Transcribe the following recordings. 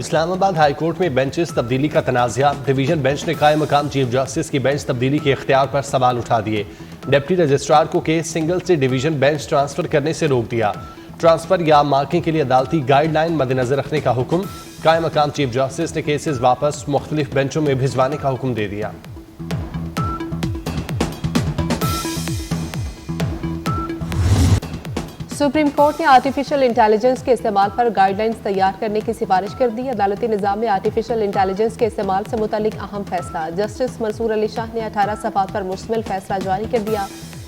Islamabad high court में benches तब्दीली का तनाज़ा। डिवीजन बेंच ने कायम मकाम चीफ जस्टिस की बेंच तब्दीली के इख्तियार पर सवाल उठा दिए। डिप्टी रजिस्ट्रार को केस सिंगल से डिवीजन बेंच ट्रांसफर करने से रोक दिया। ट्रांसफर या मार्किंग के लिए अदालती गाइडलाइन मद्देनजर रखने का हुक्म। कायम मकाम चीफ जस्टिस ने केसेस वापस मुख्तलिफ बेंचों में भिजवाने का हुक्म दे दिया। सुप्रीम कोर्ट ने आर्टिफिशियल इंटेलिजेंस के इस्तेमाल पर गाइडलाइंस तैयार करने की सिफारिश कर दी। अदालती निज़ाम में आर्टिफिशियल इंटेलिजेंस के इस्तेमाल से मुतालिक अहम फैसला। जस्टिस मंसूर अली शाह ने 18 सफ़ात पर मुश्तमिल फैसला जारी कर दिया।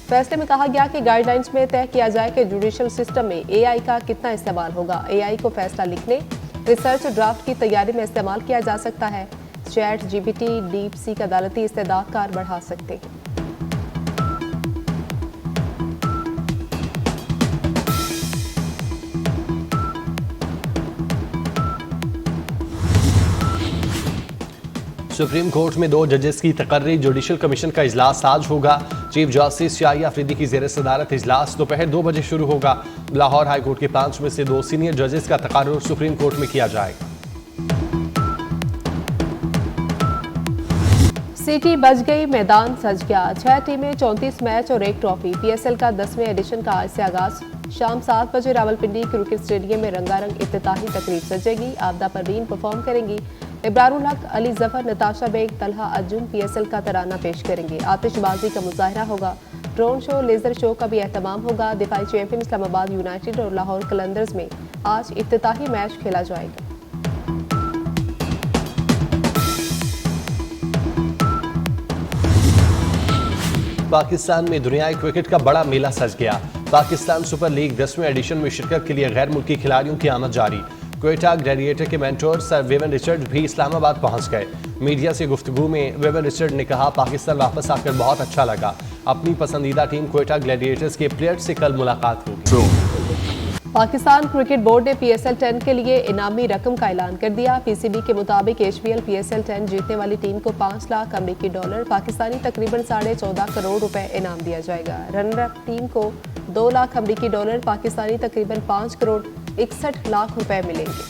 फैसले में कहा गया कि गाइडलाइंस में तय किया जाए कि जुडिशल सिस्टम में AI का कितना इस्तेमाल होगा। AI को फैसला लिखने, रिसर्च ड्राफ्ट की तैयारी में इस्तेमाल किया जा सकता है। ChatGPT, DeepSeek अदालती इस्तेदाद कार बढ़ा सकते हैं। सुप्रीम कोर्ट में 2 जजेस की तकर्री। जुडिशल कमीशन का इजलास आज होगा। चीफ जस्टिस शाही अफरीदी की ज़ेर सदारत इजलास दोपहर 2 बजे शुरू होगा। लाहौर हाई कोर्ट के 5 में से 2 सीनियर जजेस का तकर्रुर सुप्रीम कोर्ट में किया जाएगा। सिटी बच गई, मैदान सज गया। 6 टीमें, 34 मैच और 1 ट्रॉफी। PSL का 10वें एडिशन का आज से आगाज। शाम 7 बजे रावलपिंडी क्रिकेट स्टेडियम में रंगारंग इफ्तिताही तकरीब सजेगी। आबदा परवीन परफॉर्म करेंगी। इब्रारुल हक, अली जफर, नताशा बेग, तलहा अर्जुन PSL का तराना पेश करेंगे। आतिशबाजी का मुजाहरा होगा। ड्रोन शो, लेजर शो का भी एहतमाम होगा। दिफाई चैंपियन इस्लामाबाद यूनाइटेड और लाहौर कलंदर्स में आज इफ्तिताही मैच खेला जाएगा। पाकिस्तान में दुनियाई क्रिकेट का बड़ा मेला सज गया। पाकिस्तान सुपर लीग 10वें एडिशन में शिरकत के लिए गैर मुल्की खिलाड़ियों की आमद जारी। क्वेटा ग्लैडिएटर के मेंटोर सर वेवन रिचर्ड भी इस्लामाबाद पहुंच गए। मीडिया से गुफ्तगू में वेवन रिचर्ड ने कहा, पाकिस्तान वापस आकर बहुत अच्छा लगा। अपनी पसंदीदा टीम क्वेटा ग्लैडिएटर्स के प्लेयर्स से कल मुलाकात होगी। पाकिस्तान क्रिकेट बोर्ड ने PSL 10 के लिए इनामी रकम का ऐलान कर दिया। PCB के मुताबिक HBL PSL 10 जीतने वाली टीम को $5 लाख अमेरिकी डॉलर, पाकिस्तानी तकरीबन 14.5 करोड़ रुपए इनाम दिया जाएगा। रनर अप टीम को $2 लाख अमेरिकी डॉलर, पाकिस्तानी तकरीबन 5 करोड़ 61 लाख रुपए मिलेंगे।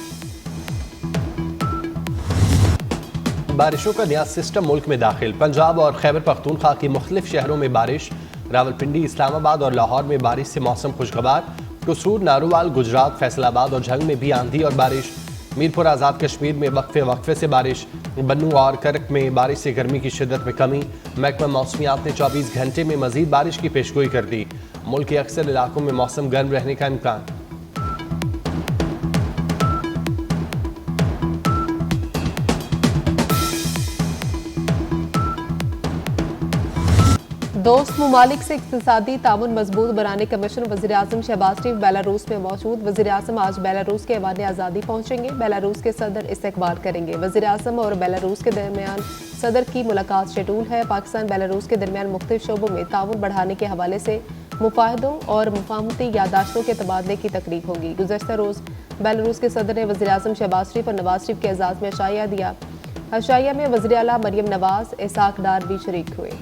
बारिशों का नया सिस्टम मुल्क में दाखिल। पंजाब और खैबर पख्तूनख्वा के मुख्तलिफ शहरों में बारिश। रावलपिंडी, इस्लामाबाद और लाहौर में बारिश से मौसम खुशगवार। कसूर, नारोवाल, गुजरात, फैसलाबाद और झंग में भी आंधी और बारिश। मीरपुर, आज़ाद कश्मीर में वक्फे से बारिश। बन्नू और करक में बारिश से गर्मी की शिद्दत में कमी। महकमा मौसमियात ने 24 घंटे में मजीद बारिश की पेशगोई कर दी। मुल्क के अक्सर इलाकों में मौसम गर्म रहने का इम्कान। दोस्त ममालिक से इक्तिसादी ताउन मजबूत बनाने का मिशन। वज़ीर-ए-आज़म शहबाज शरीफ बेलारूस में मौजूद। वज़ीर-ए-आज़म आज बेलारूस के ऐवान आज़ादी पहुंचेंगे। बेलारूस के सदर इस्तकबाल करेंगे। वज़ीर-ए-आज़म और बेलारूस के दरमियान सदर की मुलाकात शेड्यूल है। पाकिस्तान बेलारूस के दरमियान मुख्तलिफ शोबों में ताउन बढ़ाने के हवाले से मुफाहदों और मुफाहमती यादाश्तों के तबादले की तकरीब होगी। गुज़श्ता रोज़ बेलारूस के सदर ने वज़ीर-ए-आज़म शहबाज शरीफ और नवाज शरीफ के एजाज़ में अशाइया दिया। अशाइया में वज़ीर आला मरियम नवाज, इसाक डार भी शरीक हुए।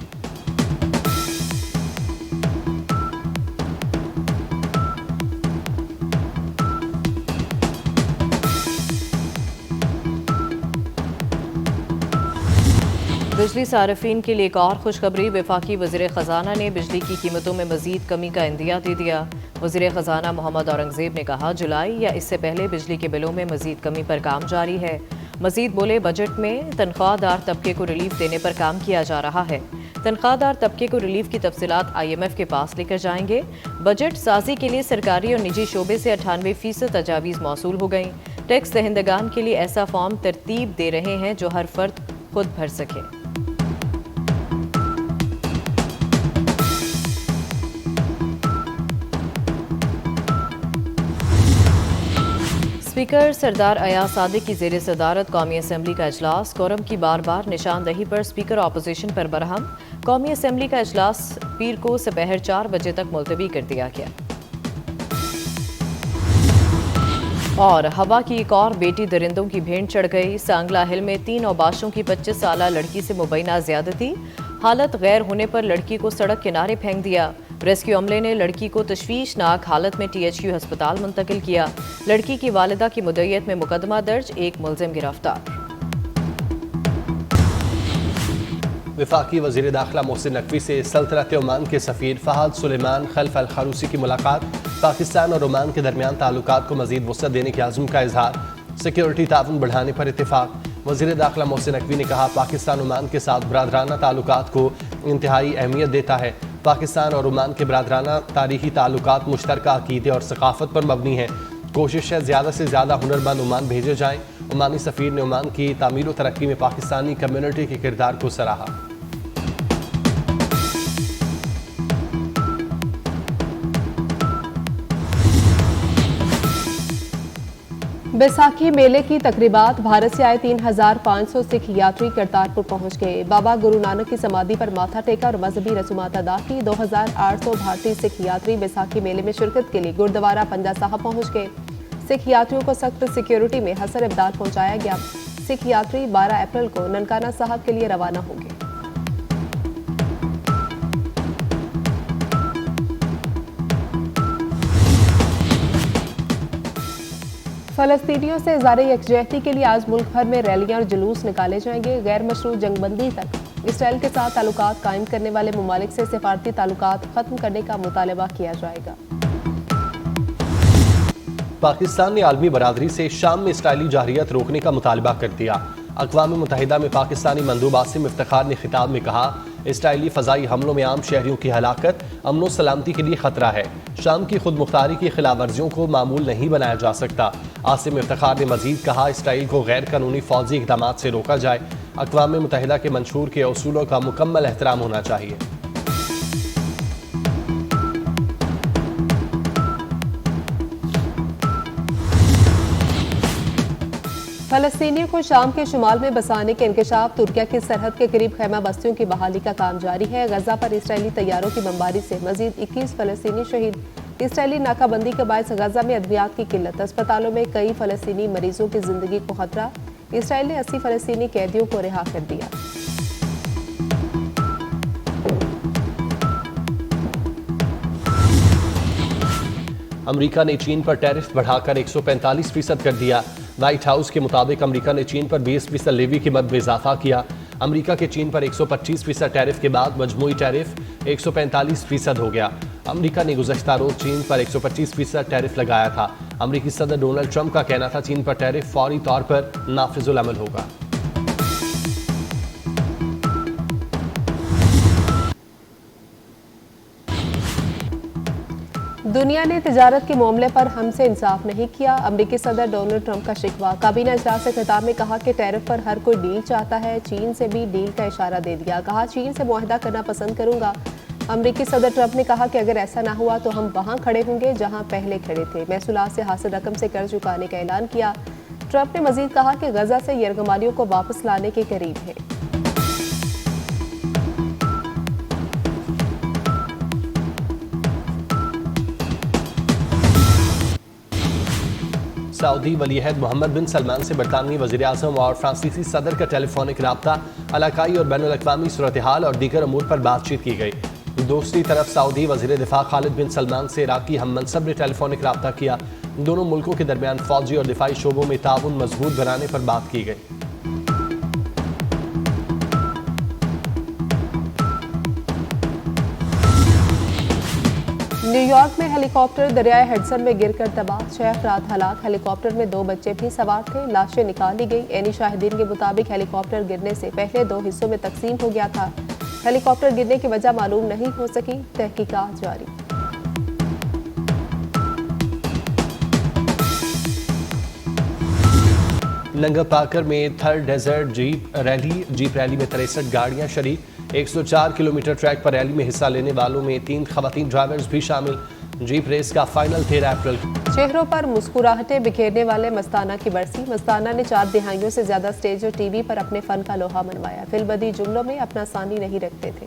बिजली सार्फिन के लिए एक और खुशखबरी। वफाकी वज़ीर ख़जाना ने बिजली की कीमतों में मज़ीद कमी का इंदिया दे दिया। वज़ीर ख़जाना मोहम्मद औरंगज़ेब ने कहा, जुलाई या इससे पहले बिजली के बिलों में मज़ीद कमी पर काम जारी है। मज़ीद बोले, बजट में तनख्वाहदार तबके को रिलीफ देने पर काम किया जा रहा है। तनख्वाहदार तबके को रिलीफ की तफसीलात IMF के पास लेकर जाएंगे। बजट साजी के लिए सरकारी और निजी शोबे से 98% तजावीज़ मौसूल हो गई। टैक्स दहिंदगान के लिए ऐसा फॉर्म तरतीब दे रहे हैं जो हर फर्द खुद भर सके। स्पीकर सरदार अयाज सादिक की ज़ेर सदारत कौमी असम्बली का इजलास। कोरम की बार बार निशानदही पर स्पीकर अपोजिशन पर बरहम। कौमी असम्बली का इजलास पीर को दोपहर 4 बजे तक मुलतवी कर दिया गया। और हवा की एक और बेटी दरिंदों की भेंट चढ़ गई। सांगला हिल में 3 औबाशों की 25 साला लड़की से मुबैना ज्यादती। हालत गैर होने पर लड़की को सड़क किनारे फेंक दिया। रेस्क्यू अमले ने लड़की को तशवीशनाक हालत में THU हस्पताल मुंतकिल किया। लड़की की वालिदा की मुद्दइयत में मुकदमा दर्ज, एक मुलजिम गिरफ्तार। वफाकी वज़ीर दाखिला मोहसिन नकवी से सल्तनत ओमान के सफ़ीर फ़हद सुलेमान खल्फ अल खरूसी की मुलाकात। पाकिस्तान और ओमान के दरमियान ताल्लुकात को मज़ीद वसअत देने के आज़म का इजहार। सिक्योरिटी ताउन बढ़ाने पर इत्तेफाक। वज़ीर दाखिला मोहसिन नकवी ने कहा, पाकिस्तान ओमान के साथ बरादराना ताल्लुकात को इंतहाई अहमियत देता है। पाकिस्तान और ओमान के बरादराना तारीखी ताल्लुकात मुश्तरका अक़ीदे और सकाफ़त पर मबनी है। कोशिश है ज़्यादा से ज़्यादा हुनरमंद ओमान भेजे जाएँ। ओमानी सफ़ीर ने ओमान की तामीर व तरक्की में पाकिस्तानी कम्यूनिटी के किरदार को सराहा। बैसाखी मेले की तकरीबात। भारत से आए 3500 सिख यात्री करतारपुर पहुंच गए। बाबा गुरु नानक की समाधि पर माथा टेका और मजहबी रसूमात अदा की। 2800 भारतीय सिख यात्री बैसाखी मेले में शिरकत के लिए गुरुद्वारा पंजा साहब पहुंच गए। सिख यात्रियों को सख्त सिक्योरिटी में हसन इमदाद पहुंचाया गया। सिख यात्री 12 अप्रैल को ननकाना साहब के लिए रवाना होंगे। फलस्तीनियों से इज़हारे यकजहती के लिए आज मुल्क भर में रैलियां और जुलूस निकाले जाएंगे। गैर मशरूत जंगबंदी तक इसराइल के साथ ताल्लुकात कायम करने वाले ममालिक से सिफारती ताल्लुकात खत्म करने का मुतालबा किया जाएगा। पाकिस्तान ने आलमी बरादरी से शाम में इसराइली जारहियत रोकने का मुतालबा कर दिया। अक़वाम मुत्तहिदा में पाकिस्तानी मंदूब आसिम इफ्तिखार ने खिताब में कहा, इसराइली फ़ज़ाई हमलों में आम शहरियों की हलाकत अमन व सलामती के लिए ख़तरा है। शाम की खुद मुख्तारी की खिलाफ वर्जियों को मामूल नहीं बनाया जा सकता। आसिम इफ्तिखार ने मजीद कहा, इसराइल को गैर कानूनी फ़ौजी इक़दामात से रोका जाए। अक़वाम मुत्तहिदा के मंशूर के उसूलों का मुकम्मल एहतराम होना चाहिए। फलस्तीनियों को शाम के शुमाल में बसाने के इंकशाफ। तुर्किया की सरहद के करीब खैमा बस्तियों की बहाली का काम जारी है। गजा पर इसराइली तैयारों की बमबारी से मजीद 21 फलस्तीनी शहीद। इसराइली नाकाबंदी के बायस गजा में अद्वियात की किल्लत। अस्पतालों में कई फलस्तीनी मरीजों की जिंदगी को खतरा। इसराइल ने 80 फलस्तीनी कैदियों को रिहा कर दिया। अमेरिका ने चीन पर टैरिफ बढ़ाकर 145% कर दिया। व्हाइट हाउस के मुताबिक अमेरिका ने चीन पर 20% लेवी की मद में इजाफा किया। अमेरिका के चीन पर 125% टैरिफ के बाद मजमूई टैरिफ 145% हो गया। अमेरिका ने गुज़श्ता रोज चीन पर 125% टैरिफ लगाया था। अमेरिकी सदर डोनाल्ड ट्रंप का कहना था, चीन पर टैरिफ फौरी तौर पर नाफिजुल अमल होगा। दुनिया ने तिजारत के मामले पर हमसे इंसाफ नहीं किया। अमेरिकी सदर डोनाल्ड ट्रंप का शिकवा। काबीना इजलास से खिताब में कहा कि टैरिफ पर हर कोई डील चाहता है। चीन से भी डील का इशारा दे दिया। कहा, चीन से मुआहदा करना पसंद करूंगा। अमेरिकी सदर ट्रंप ने कहा कि अगर ऐसा ना हुआ तो हम वहां खड़े होंगे जहां पहले खड़े थे। महसूलात से हासिल रकम से कर्ज चुकाने का ऐलान किया। ट्रंप ने मजीद कहा कि गजा से यरगमालियों को वापस लाने के करीब है। सऊदी वलीअहद मोहम्मद बिन सलमान से बरतानवी वज़ीर आज़म और फ्रांसीसी सदर का टेलीफोनिक रब्ता, इलाकाई और बैनुल अक़वामी सूरत हाल और दीगर अमूर पर बातचीत की गई। दूसरी तरफ सऊदी वज़ीर दिफा खालिद बिन सलमान से इराक़ी हम मनसब ने टेलीफोनिक रब्ता किया। दोनों मुल्कों के दरमियान फ़ौजी और दिफाई शोबों में ताउन मजबूत बनाने पर बात की गई। न्यूयॉर्क में हेलीकॉप्टर दरियाए हडसन में गिरकर तबाह। 6 अफराद हलाक। हेलीकॉप्टर में 2 बच्चे भी सवार थे। लाशें निकाली गई। एनी शाहिदीन के मुताबिक हेलीकॉप्टर गिरने से पहले 2 हिस्सों में तकसीम हो गया था। हेलीकॉप्टर गिरने की वजह मालूम नहीं हो सकी। तहकीकात जारी। नंगा पाकर में थर्ड डेजर्ट जीप रैली में 63 गाड़ियां शरीक। 104 किलोमीटर ट्रैक पर रैली में हिस्सा लेने वालों में 3 खवातीन ड्राइवर्स भी शामिल। जीप रेस का फाइनल 13 अप्रैल। चेहरों पर मुस्कुराहटें बिखेरने वाले मस्ताना की बरसी। मस्ताना ने 4 दिहाइयों से ज्यादा स्टेज और टीवी पर अपने फन का लोहा मनवाया। फिल्मबदी जुमलों में अपना सानी नहीं रखते थे।